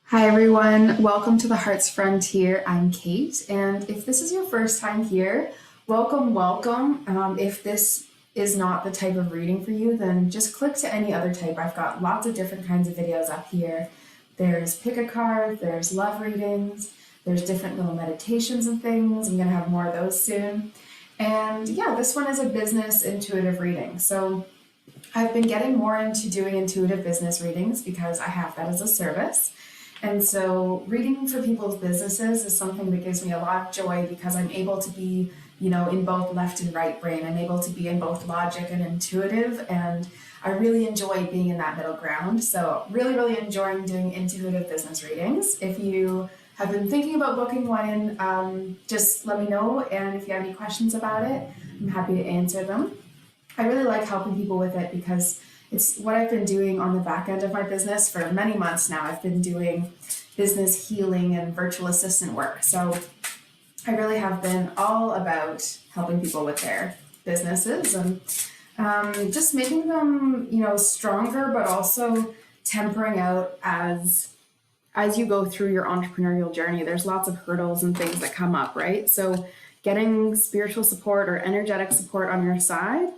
Hi everyone, welcome to the Heart's Frontier. I'm Kate, and if this is your first time here, welcome. If this is not the type of reading for you, then just click to any other type. I've got lots of different kinds of videos up here. There's pick a card, there's love readings, there's different little meditations and things. I'm gonna have more of those soon. And yeah, this one is a business intuitive reading. So I've been getting more into doing intuitive business readings because I have that as a service. And so reading for people's businesses is something that gives me a lot of joy because I'm able to be, in both left and right brain. I'm able to be in both logic and intuitive, and I really enjoy being in that middle ground. So really enjoying doing intuitive business readings. If you have been thinking about booking one in, just let me know. And if you have any questions about it, I'm happy to answer them. I really like helping people with it because it's what I've been doing on the back end of my business for many months now. I've been doing business healing and virtual assistant work. So I really have been all about helping people with their businesses and just making them, stronger, but also tempering out as you go through your entrepreneurial journey. There's lots of hurdles and things that come up, right? So getting spiritual support or energetic support on your side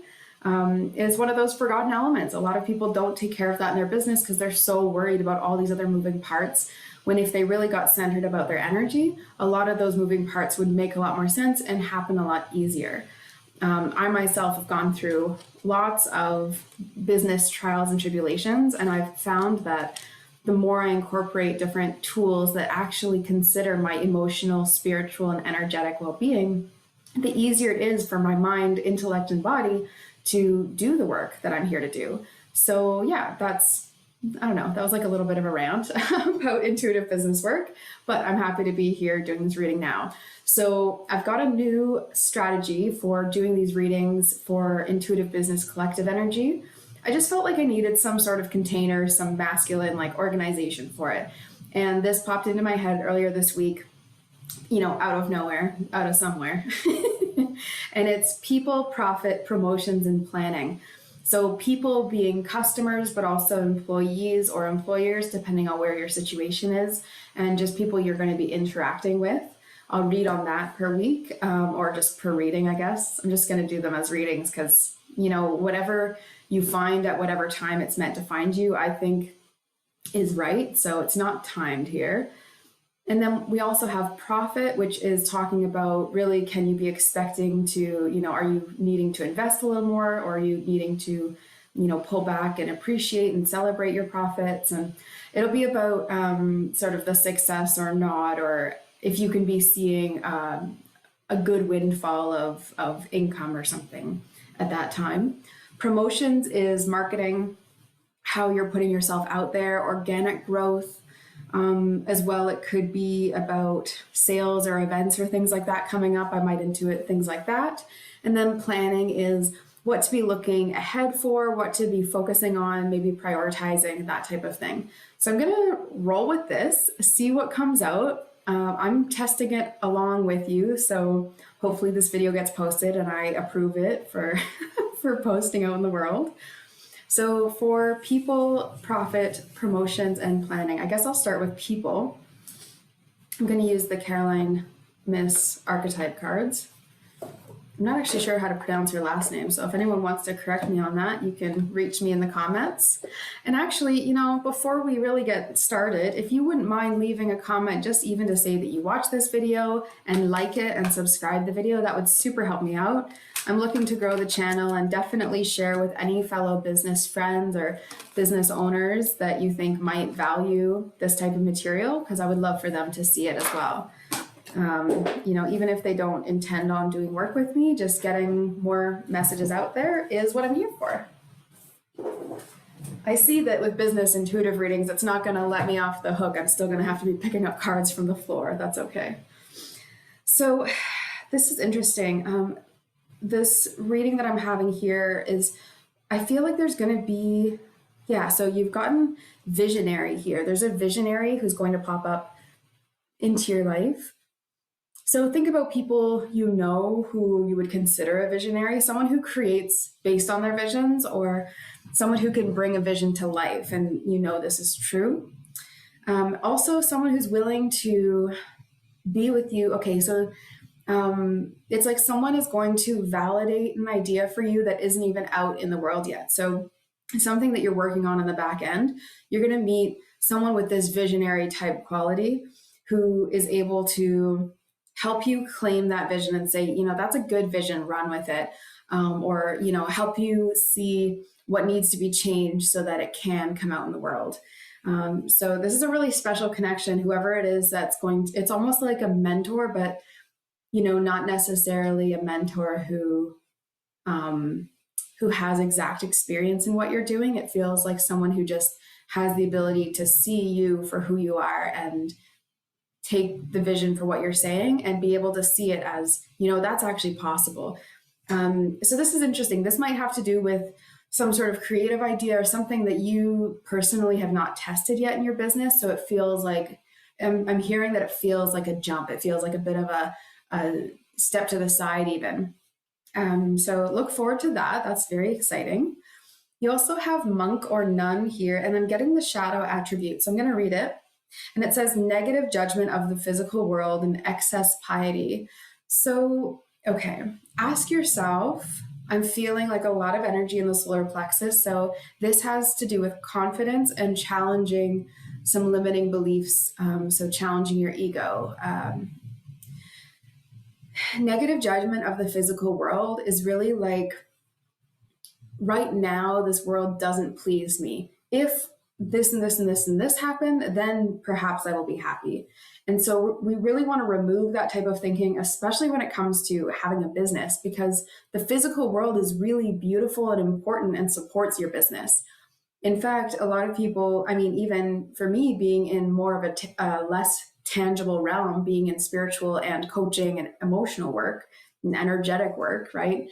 is one of those forgotten elements. A lot of people don't take care of that in their business because they're so worried about all these other moving parts. When if they really got centered about their energy, a lot of those moving parts would make a lot more sense and happen a lot easier. I myself have gone through lots of business trials and tribulations, and I've found that the more I incorporate different tools that actually consider my emotional, spiritual, and energetic well-being, the easier it is for my mind, intellect, and body to do the work that I'm here to do. So yeah, I don't know, that was like a little bit of a rant about intuitive business work, but I'm happy to be here doing this reading now. So I've got a new strategy for doing these readings for intuitive business collective energy. I just felt like I needed some sort of container, some masculine like organization for it. And this popped into my head earlier this week, out of nowhere, out of somewhere. And it's people, profit, promotions, and planning. So people being customers, but also employees or employers, depending on where your situation is, and just people you're going to be interacting with. I'll read on that per week, or just per reading, I guess. I'm just going to do them as readings because, whatever you find at whatever time it's meant to find you, I think is right. So it's not timed here. And then we also have profit, which is talking about really, can you be expecting to, are you needing to invest a little more, or are you needing to, pull back and appreciate and celebrate your profits? And it'll be about sort of the success or not, or if you can be seeing a good windfall of income or something at that time. Promotions is marketing, how you're putting yourself out there, organic growth. As well, it could be about sales or events or things like that coming up. I might intuit things like that. And then planning is what to be looking ahead for, what to be focusing on, maybe prioritizing, that type of thing. So I'm going to roll with this, see what comes out. I'm testing it along with you. So hopefully this video gets posted and I approve it for, for posting out in the world. So for people, profit, promotions, and planning, I guess I'll start with people. I'm going to use the Caroline Miss archetype cards. I'm not actually sure how to pronounce your last name, so if anyone wants to correct me on that, you can reach me in the comments. And actually, before we really get started, if you wouldn't mind leaving a comment, just even to say that you watched this video and like it and subscribe the video, that would super help me out. I'm looking to grow the channel and definitely share with any fellow business friends or business owners that you think might value this type of material, because I would love for them to see it as well. Even if they don't intend on doing work with me, just getting more messages out there is what I'm here for. I see that with business intuitive readings, it's not going to let me off the hook. I'm still going to have to be picking up cards from the floor. That's okay. So this is interesting. This reading that I'm having here is, I feel like there's going to be, so you've gotten visionary here. There's a visionary who's going to pop up into your life. So think about people who you would consider a visionary, someone who creates based on their visions, or someone who can bring a vision to life, and this is true. Also, someone who's willing to be with you. Okay, so it's like someone is going to validate an idea for you that isn't even out in the world yet. So, something that you're working on the back end, you're going to meet someone with this visionary type quality who is able to help you claim that vision and say, that's a good vision, run with it. Or, help you see what needs to be changed so that it can come out in the world. So this is a really special connection. Whoever it is it's almost like a mentor, but not necessarily a mentor who has exact experience in what you're doing. It feels like someone who just has the ability to see you for who you are and take the vision for what you're saying and be able to see it as, that's actually possible. So this is interesting. This might have to do with some sort of creative idea or something that you personally have not tested yet in your business. So it feels like, I'm hearing that it feels like a jump. It feels like a bit of a step to the side even. So look forward to that. That's very exciting. You also have monk or nun here, and I'm getting the shadow attribute. So I'm going to read it. And it says negative judgment of the physical world and excess piety. So, okay, ask yourself, I'm feeling like a lot of energy in the solar plexus. So this has to do with confidence and challenging some limiting beliefs. So challenging your ego. Negative judgment of the physical world is really like, right now, this world doesn't please me. If this and this and this and this happen, then perhaps I will be happy. And so we really want to remove that type of thinking, especially when it comes to having a business, because the physical world is really beautiful and important and supports your business. In fact, a lot of people, I mean, even for me, being in more of a less tangible realm, being in spiritual and coaching and emotional work and energetic work, right?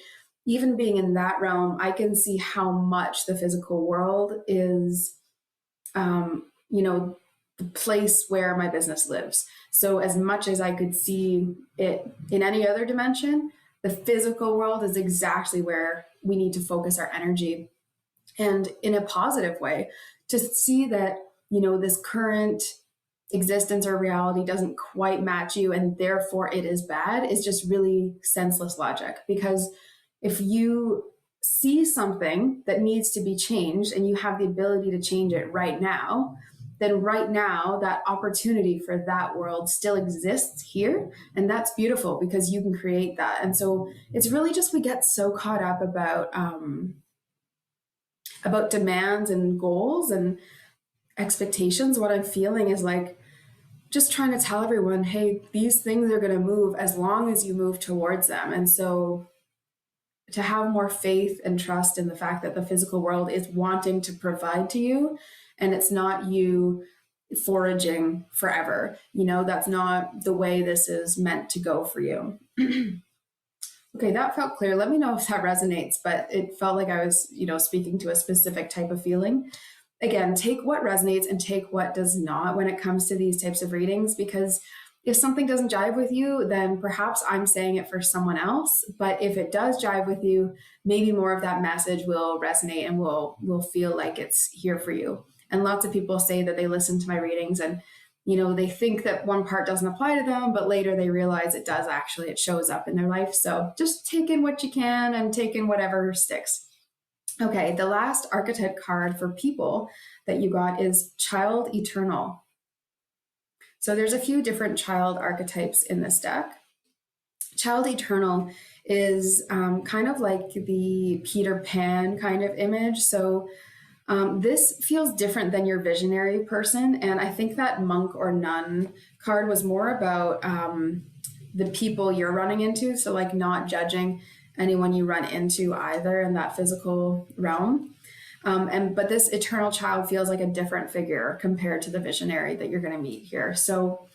Even being in that realm, I can see how much the physical world is, the place where my business lives. So as much as I could see it in any other dimension, the physical world is exactly where we need to focus our energy, and in a positive way, to see that, this current existence or reality doesn't quite match you and therefore it is bad, is just really senseless logic. Because if you see something that needs to be changed and you have the ability to change it right now, then right now that opportunity for that world still exists here. And that's beautiful because you can create that. And so it's really just, we get so caught up about demands and goals and expectations. What I'm feeling is like just trying to tell everyone, hey, these things are going to move as long as you move towards them. And so to have more faith and trust in the fact that the physical world is wanting to provide to you, and it's not you foraging forever. That's not the way this is meant to go for you. Okay, that felt clear. Let me know if that resonates, but it felt like I was, speaking to a specific type of feeling. Again, take what resonates and take what does not when it comes to these types of readings, because if something doesn't jive with you, then perhaps I'm saying it for someone else. But if it does jive with you, maybe more of that message will resonate and will feel like it's here for you. And lots of people say that they listen to my readings and they think that one part doesn't apply to them, but later they realize it does actually, it shows up in their life. So just take in what you can and take in whatever sticks. Okay, the last archetype card for people that you got is Child Eternal. So there's a few different child archetypes in this deck. Child Eternal is kind of like the Peter Pan kind of image. So this feels different than your visionary person. And I think that monk or nun card was more about the people you're running into. So like not judging anyone you run into either in that physical realm. But this eternal child feels like a different figure compared to the visionary that you're going to meet here. So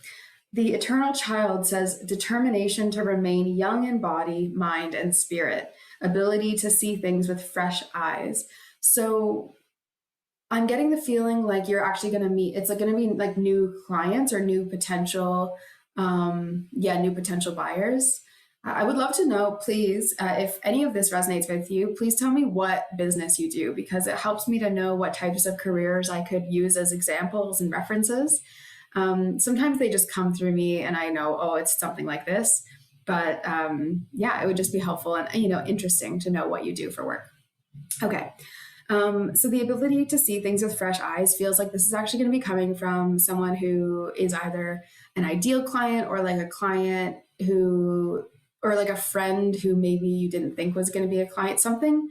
the eternal child says determination to remain young in body, mind, and spirit, ability to see things with fresh eyes. So I'm getting the feeling like you're actually going to meet, it's like going to be like new clients or new potential, new potential buyers. I would love to know, please, if any of this resonates with you, please tell me what business you do because it helps me to know what types of careers I could use as examples and references. Sometimes they just come through me and I know, oh, it's something like this. But yeah, it would just be helpful and interesting to know what you do for work. Okay. So the ability to see things with fresh eyes feels like this is actually going to be coming from someone who is either an ideal client or like a client who, or like a friend who maybe you didn't think was going to be a client, something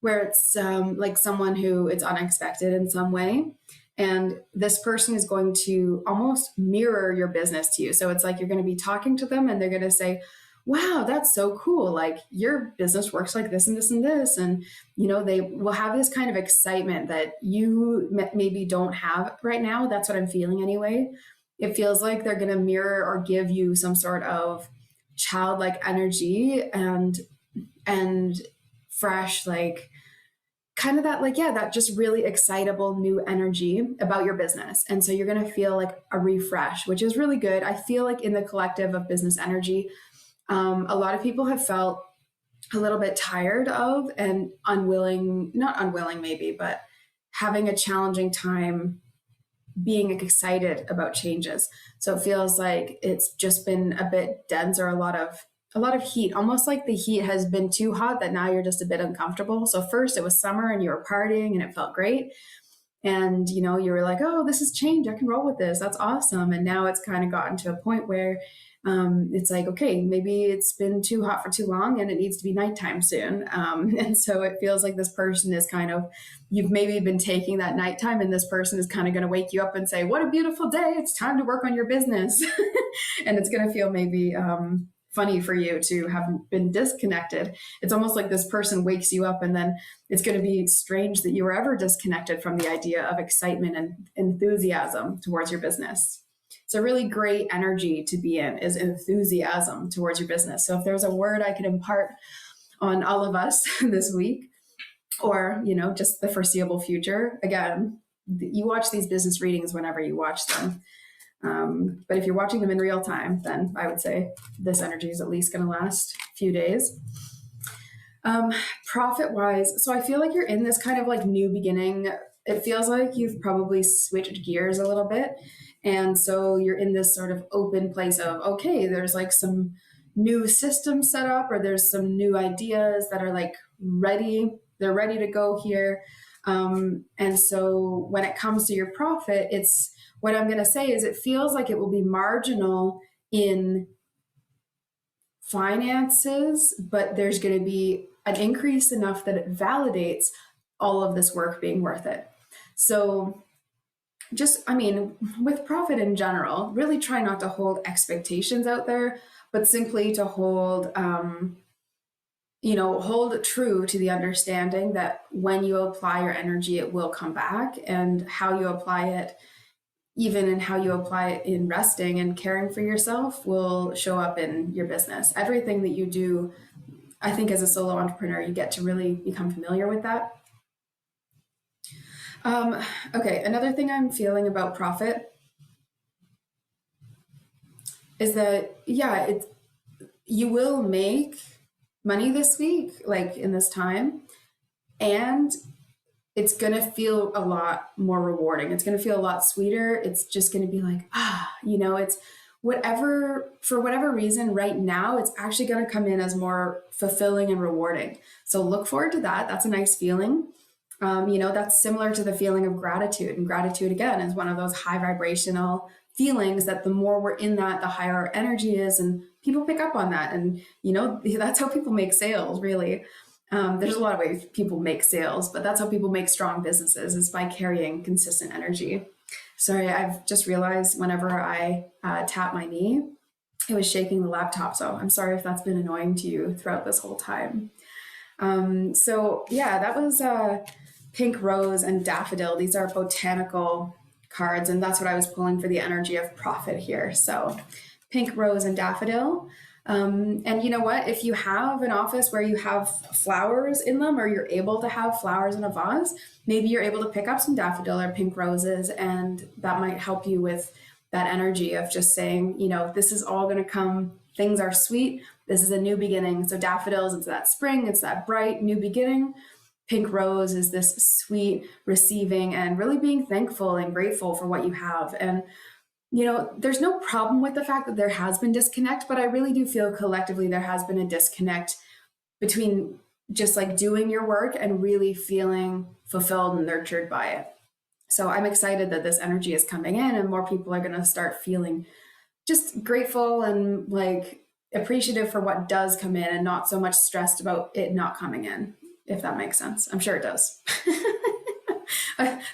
where it's like someone who it's unexpected in some way. And this person is going to almost mirror your business to you. So it's like you're going to be talking to them and they're going to say, wow, that's so cool. Like your business works like this and this and this. And, they will have this kind of excitement that you maybe don't have right now. That's what I'm feeling anyway. It feels like they're going to mirror or give you some sort of childlike energy and fresh, like kind of that, like, yeah, that just really excitable new energy about your business. And so you're going to feel like a refresh, which is really good. I feel like in the collective of business energy, a lot of people have felt a little bit tired of and unwilling, not unwilling maybe, but having a challenging time being excited about changes. So it feels like it's just been a bit dense or a lot of heat, almost like the heat has been too hot that now you're just a bit uncomfortable. So first it was summer and you were partying and it felt great. And you were like, oh, this is change. I can roll with this. That's awesome. And now it's kind of gotten to a point where it's like, okay, maybe it's been too hot for too long and it needs to be nighttime soon. And so it feels like this person is kind of, you've maybe been taking that nighttime and this person is kind of going to wake you up and say, what a beautiful day. It's time to work on your business. And it's going to feel maybe funny for you to have been disconnected. It's almost like this person wakes you up and then it's going to be strange that you were ever disconnected from the idea of excitement and enthusiasm towards your business. It's a really great energy to be in is enthusiasm towards your business. So if there's a word I could impart on all of us this week or, just the foreseeable future, again, you watch these business readings whenever you watch them. But if you're watching them in real time, then I would say this energy is at least going to last a few days. Profit wise, so I feel like you're in this kind of like new beginning. It feels like you've probably switched gears a little bit. And so you're in this sort of open place of, okay, there's like some new systems set up or there's some new ideas that are like ready. They're ready to go here. And so when it comes to your profit, it's what I'm going to say is it feels like it will be marginal in finances, but there's going to be an increase enough that it validates all of this work being worth it. So with profit in general, really try not to hold expectations out there, but simply to hold true to the understanding that when you apply your energy, it will come back, and how you apply it, even in how you apply it in resting and caring for yourself, will show up in your business. Everything that you do, I think as a solo entrepreneur, you get to really become familiar with that. Okay, another thing I'm feeling about profit is that, yeah, you will make money this week, like in this time, and it's going to feel a lot more rewarding. It's going to feel a lot sweeter. It's just going to be like, it's for whatever reason right now, it's actually going to come in as more fulfilling and rewarding. So look forward to that. That's a nice feeling. That's similar to the feeling of gratitude. And gratitude, again, is one of those high vibrational feelings that the more we're in that, the higher our energy is. And people pick up on that. And, that's how people make sales, really. There's a lot of ways people make sales, but that's how people make strong businesses, is by carrying consistent energy. Sorry, I've just realized whenever I tap my knee, it was shaking the laptop. So I'm sorry if that's been annoying to you throughout this whole time. That was Pink Rose and Daffodil. These are botanical cards, and that's what I was pulling for the energy of profit here. So Pink Rose and Daffodil. And you know what? If you have an office where you have flowers in them, or you're able to have flowers in a vase, maybe you're able to pick up some daffodil or pink roses, and that might help you with that energy of just saying, this is all going to come things are sweet. This is a new beginning. So daffodils, it's that spring, it's that bright new beginning. Pink rose is this sweet receiving and really being thankful and grateful for what you have. And there's no problem with the fact that there has been disconnect, but I really do feel collectively there has been a disconnect between just like doing your work and really feeling fulfilled and nurtured by it. So I'm excited that this energy is coming in and more people are going to start feeling just grateful and like appreciative for what does come in and not so much stressed about it not coming in, if that makes sense. I'm sure it does.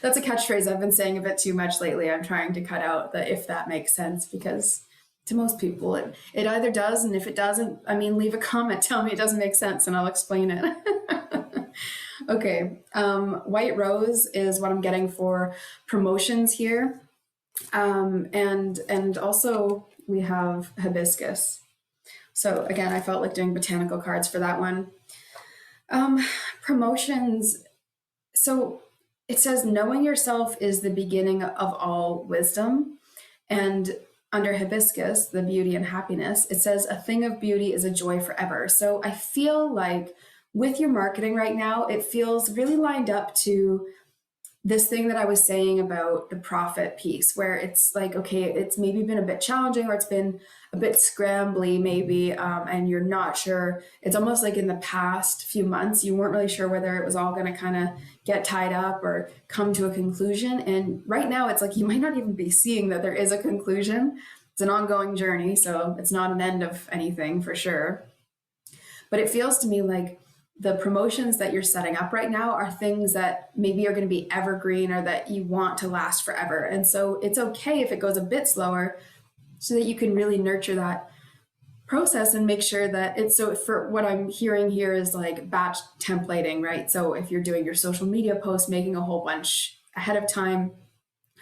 That's a catchphrase I've been saying a bit too much lately. I'm trying to cut out the if that makes sense because to most people it either does, and if it doesn't, I mean, leave a comment, tell me it doesn't make sense and I'll explain it. Okay, white rose is what I'm getting for promotions here. And also we have hibiscus. So again, I felt like doing botanical cards for that one. Promotions. So it says, knowing yourself is the beginning of all wisdom. And under hibiscus, the beauty and happiness, it says, a thing of beauty is a joy forever. So I feel like with your marketing right now, it feels really lined up to this thing that I was saying about the profit piece, where it's like, okay, it's maybe been a bit challenging or it's been a bit scrambly maybe, and you're not sure. It's almost like in the past few months, you weren't really sure whether it was all going to kind of get tied up or come to a conclusion. And right now it's like, you might not even be seeing that there is a conclusion. It's an ongoing journey, so it's not an end of anything for sure. But it feels to me like the promotions that you're setting up right now are things that maybe are going to be evergreen or that you want to last forever. And so it's okay if it goes a bit slower so that you can really nurture that process and make sure that it's, so for what I'm hearing here is like batch templating, right? So if you're doing your social media posts, making a whole bunch ahead of time,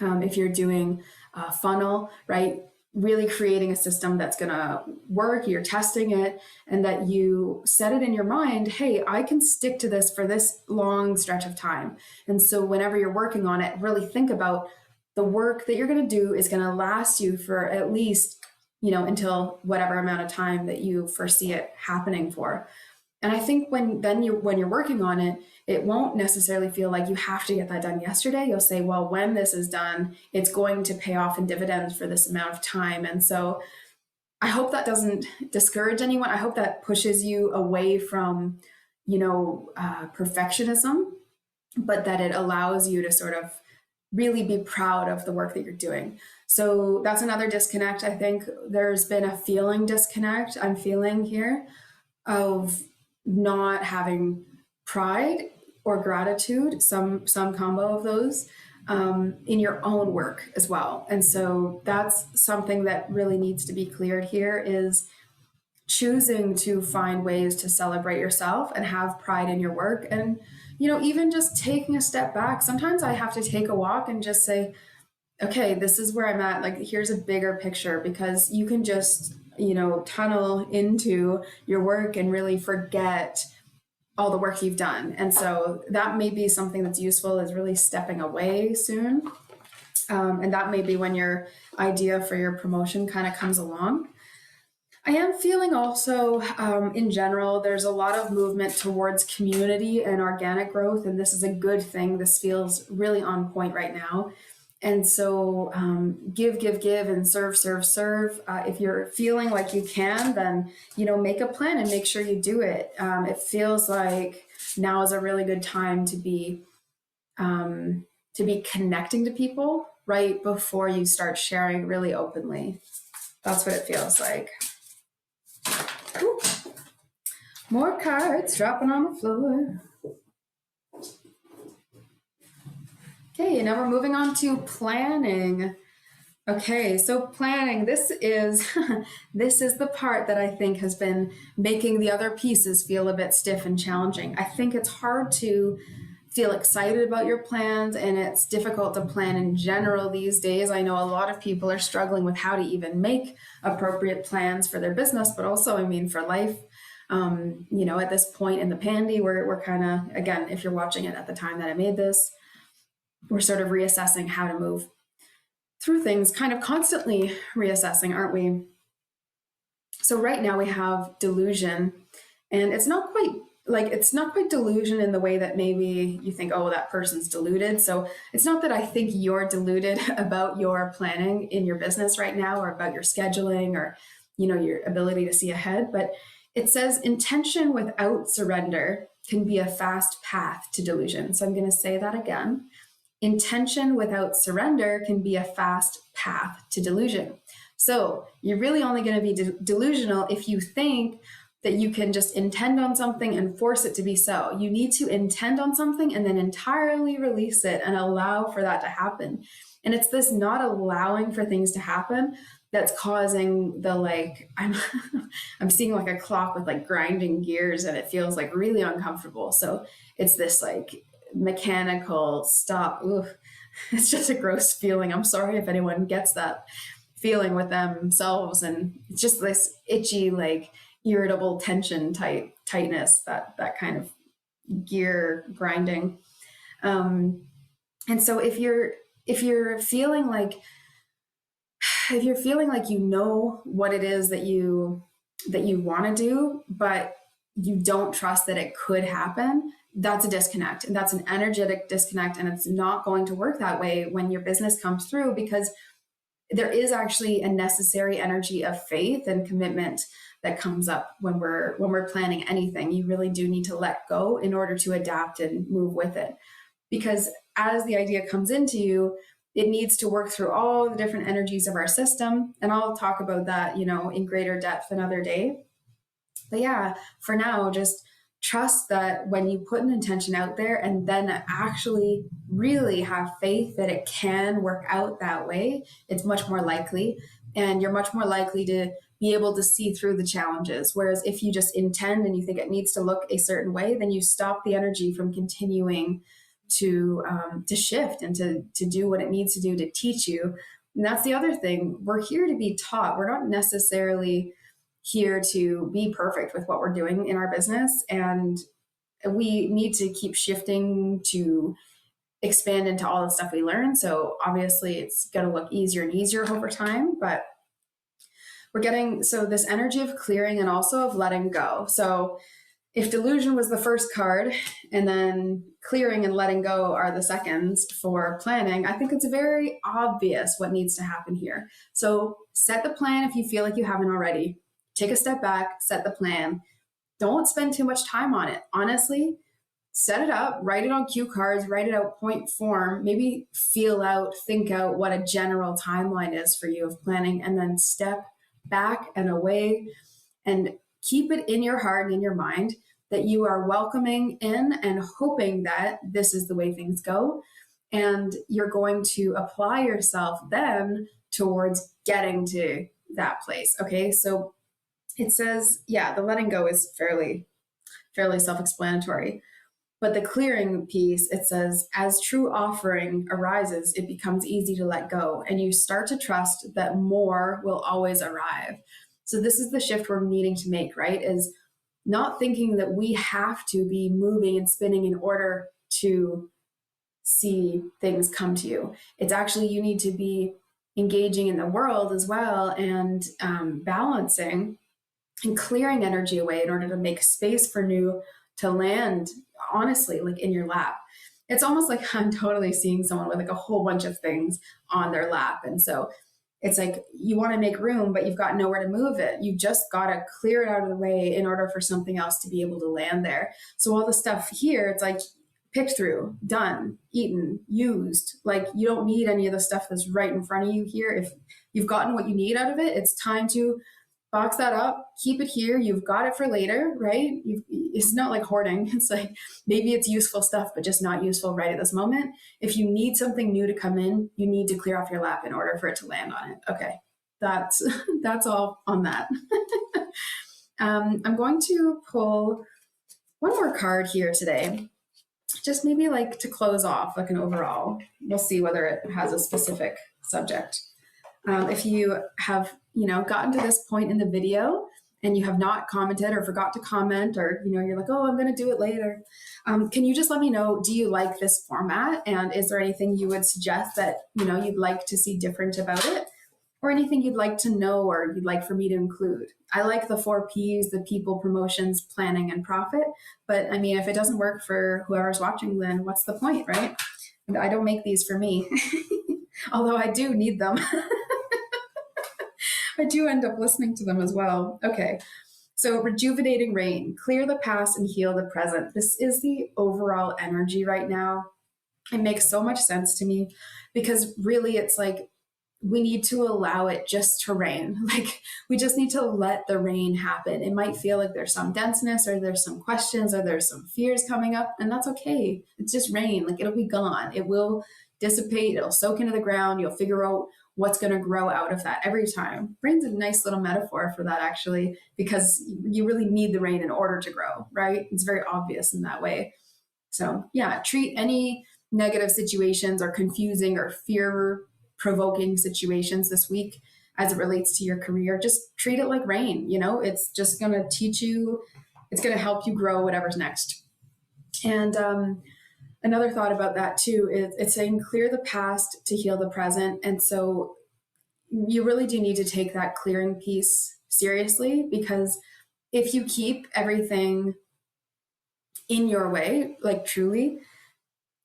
if you're doing a funnel, right? Really creating a system that's going to work, you're testing it, and that you set it in your mind, hey, I can stick to this for this long stretch of time. And so whenever you're working on it, really think about the work that you're going to do is going to last you for at least, until whatever amount of time that you foresee it happening for. And I think when you're working on it, it won't necessarily feel like you have to get that done yesterday. You'll say, well, when this is done, it's going to pay off in dividends for this amount of time. And so I hope that doesn't discourage anyone. I hope that pushes you away from, perfectionism, but that it allows you to sort of really be proud of the work that you're doing. So that's another disconnect. I think there's been a feeling disconnect I'm feeling here of not having pride or gratitude, some combo of those, in your own work as well. And so that's something that really needs to be cleared here, is choosing to find ways to celebrate yourself and have pride in your work. And even just taking a step back, sometimes I have to take a walk and just say, okay, this is where I'm at, like here's a bigger picture, because you can just tunnel into your work and really forget all the work you've done. And so that may be something that's useful, is really stepping away soon. And that may be when your idea for your promotion kind of comes along. I am feeling also, in general, there's a lot of movement towards community and organic growth, and this is a good thing. This feels really on point right now. And so give, and serve. If you're feeling like you can, then, make a plan and make sure you do it. It feels like now is a really good time to be connecting to people right before you start sharing really openly. That's what it feels like. Ooh. More cards dropping on the floor. Okay, now we're moving on to planning. Okay, so planning, this is the part that I think has been making the other pieces feel a bit stiff and challenging. I think it's hard to feel excited about your plans, and it's difficult to plan in general these days. I know a lot of people are struggling with how to even make appropriate plans for their business, but also, for life. At this point in the pandy, we're kind of, again, if you're watching it at the time that I made this, we're sort of reassessing how to move through things, kind of constantly reassessing, aren't we? So right now we have delusion, and it's not quite delusion in the way that maybe you think, oh, that person's deluded. So it's not that I think you're deluded about your planning in your business right now, or about your scheduling, or your ability to see ahead. But it says intention without surrender can be a fast path to delusion. So I'm going to say that again. Intention without surrender can be a fast path to delusion. So you're really only going to be delusional if you think that you can just intend on something and force it to be so. You need to intend on something and then entirely release it and allow for that to happen. And it's this not allowing for things to happen that's causing the I'm seeing like a clock with like grinding gears, and it feels like really uncomfortable. So it's this like mechanical stop. Ooh, it's just a gross feeling. I'm sorry if anyone gets that feeling with themselves, and it's just this itchy, like irritable tension tightness, that kind of gear grinding. And so if you're feeling like you know what it is that you want to do, but you don't trust that it could happen, that's a disconnect, and that's an energetic disconnect, and it's not going to work that way when your business comes through, because there is actually a necessary energy of faith and commitment that comes up when we're planning anything. You really do need to let go in order to adapt and move with it, because as the idea comes into you, it needs to work through all the different energies of our system. And I'll talk about that, in greater depth another day. But yeah, for now, just trust that when you put an intention out there and then actually really have faith that it can work out that way, it's much more likely. And you're much more likely to be able to see through the challenges. Whereas if you just intend and you think it needs to look a certain way, then you stop the energy from continuing to shift and to do what it needs to do to teach you. And that's the other thing. We're here to be taught. We're not necessarily here to be perfect with what we're doing in our business. And we need to keep shifting to expand into all the stuff we learn. So obviously it's going to look easier and easier over time, but we're getting, so this energy of clearing and also of letting go. So if delusion was the first card and then clearing and letting go are the seconds for planning, I think it's very obvious what needs to happen here. So set the plan if you feel like you haven't already. Take a step back, set the plan. Don't spend too much time on it. Honestly, set it up, write it on cue cards, write it out point form, maybe think out what a general timeline is for you of planning, and then step back and away and keep it in your heart and in your mind that you are welcoming in and hoping that this is the way things go. And you're going to apply yourself then towards getting to that place. Okay. So it says, yeah, the letting go is fairly self-explanatory. But the clearing piece, it says, as true offering arises, it becomes easy to let go, and you start to trust that more will always arrive. So this is the shift we're needing to make, right? Is not thinking that we have to be moving and spinning in order to see things come to you. It's actually, you need to be engaging in the world as well, and balancing and clearing energy away in order to make space for new to land, honestly, like in your lap. It's almost like I'm totally seeing someone with like a whole bunch of things on their lap. And so it's like you want to make room, but you've got nowhere to move it. You just got to clear it out of the way in order for something else to be able to land there. So all the stuff here, it's like picked through, done, eaten, used. Like you don't need any of the stuff that's right in front of you here. If you've gotten what you need out of it, it's time to box that up, keep it here. You've got it for later, right? It's not like hoarding. It's like maybe it's useful stuff, but just not useful right at this moment. If you need something new to come in, you need to clear off your lap in order for it to land on it. Okay, that's all on that. I'm going to pull one more card here today, just maybe like to close off like an overall. We'll see whether it has a specific subject. If you have, gotten to this point in the video and you have not commented or forgot to comment, or, you're like, oh, I'm going to do it later. Can you just let me know, do you like this format? And is there anything you would suggest that, you'd like to see different about it? or anything you'd like to know or you'd like for me to include. I like the 4 Ps, the people, promotions, planning, and profit. But I mean, if it doesn't work for whoever's watching, then what's the point, right? I don't make these for me, although I do need them. I do end up listening to them as well. Okay. So, rejuvenating rain, clear the past and heal the present. This is the overall energy right now. It makes so much sense to me because really it's like we need to allow it just to rain. Like we just need to let the rain happen. It might feel like there's some denseness or there's some questions or there's some fears coming up, and that's okay. It's just rain. Like it'll be gone. It will dissipate. It'll soak into the ground. You'll figure out what's going to grow out of that every time. Rain's a nice little metaphor for that, actually, because you really need the rain in order to grow, right? It's very obvious in that way. So, yeah, treat any negative situations or confusing or fear provoking situations this week as it relates to your career. Just treat it like rain. It's just going to teach you, it's going to help you grow whatever's next. And another thought about that too is it's saying clear the past to heal the present. And so you really do need to take that clearing piece seriously, because if you keep everything in your way, like truly,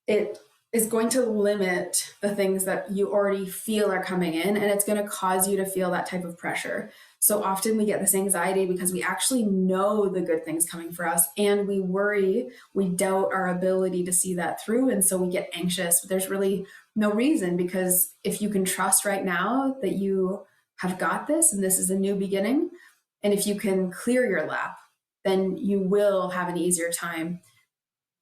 it is going to limit the things that you already feel are coming in, and it's going to cause you to feel that type of pressure. So often we get this anxiety because we actually know the good things coming for us, and we worry, we doubt our ability to see that through, and so we get anxious. But there's really no reason, because if you can trust right now that you have got this and this is a new beginning, and if you can clear your lap, then you will have an easier time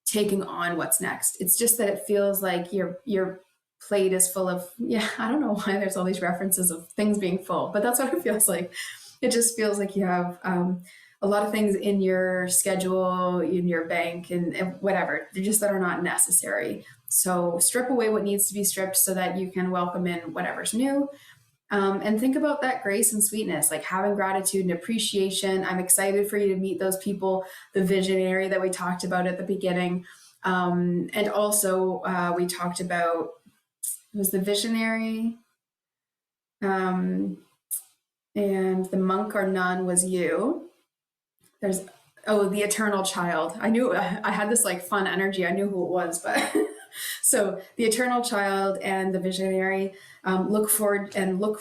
taking on what's next. It's just that it feels like your plate is full of, yeah, I don't know why there's all these references of things being full, but that's what it feels like. It just feels like you have a lot of things in your schedule, in your bank, and whatever, just that are not necessary. So strip away what needs to be stripped so that you can welcome in whatever's new. And think about that grace and sweetness, like having gratitude and appreciation. I'm excited for you to meet those people, the visionary that we talked about at the beginning. And also, we talked about, it was the visionary, and the monk or nun was you. There's, the eternal child. I knew I had this like fun energy. I knew who it was, but so the eternal child and the visionary, look forward and look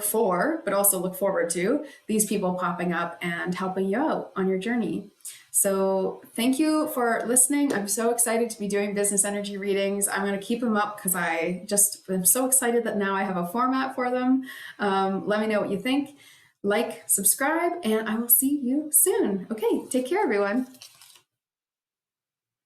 for, but also look forward to these people popping up and helping you out on your journey. So thank you for listening. I'm so excited to be doing business energy readings. I'm going to keep them up because I'm so excited that now I have a format for them. Let me know what you think. Like, subscribe, and I will see you soon. Okay, take care, everyone.